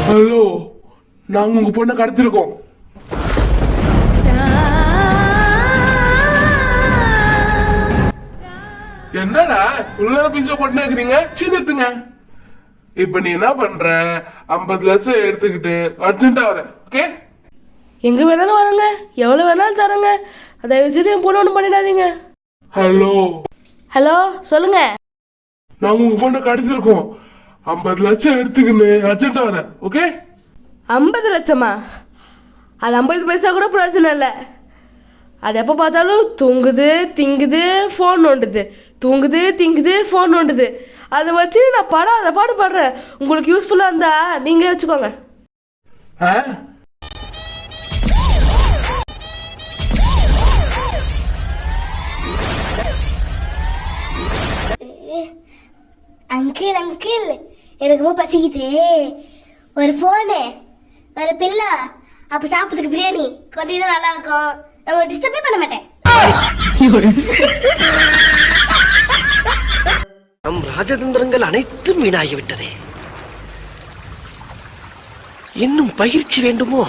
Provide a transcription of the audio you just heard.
Hello, நாங்க உங்க பொண்ணை கடத்திருக்கோம். என்னடா உள்ள பீஸா போட்டு இருக்கிறீங்க? சீனிட்டுங்க. இப்ப நீ என்ன பண்ற? 50 லட்சம் எடுத்துக்கிட்டு அர்ஜென்ட்டா வர. ஓகே? எங்க வேணாலும் வரங்க, எவ்வளவு வேணாலும் தரங்க. தயவு செய்து என் பொண்ணு ஒன்றும் பண்ணிடாதீங்க. ஹலோ ஹலோ, சொல்லுங்க. நாங்க உங்க பொண்ணை கடத்திருக்கோம். 50 லட்சம் எடுத்துக்கின்னு அர்ஜென்ட்டா வர. ஓகே? 50 லட்சமா? அது 50 பைசா கூட பிரயோஜனம் இல்லை. அது எப்போ பார்த்தாலும் தூங்குது திங்குது ஃபோன் நோண்டுது, தூங்குது திங்குது ஃபோன் நோண்டுது. அதை வச்சு நான் பாடாத பாடு பாடுறேன். உங்களுக்கு யூஸ்ஃபுல்லாக இருந்தா நீங்களே வச்சுக்கோங்க. அங்கிள் அங்கிள், எனக்கு ரொம்ப பசிக்குது. ஒரு ஃபோனு, ஒரு பில்லா, அப்போ சாப்பிட்றதுக்கு பிரியாணி கொட்டிதான் நல்லா இருக்கும். நான் டிஸ்டர்பே பண்ண மாட்டேன். நம் ராஜதந்திரங்கள் அனைத்தும் வீணாகிவிட்டதே. இன்னும் பயிற்சி வேண்டுமோ?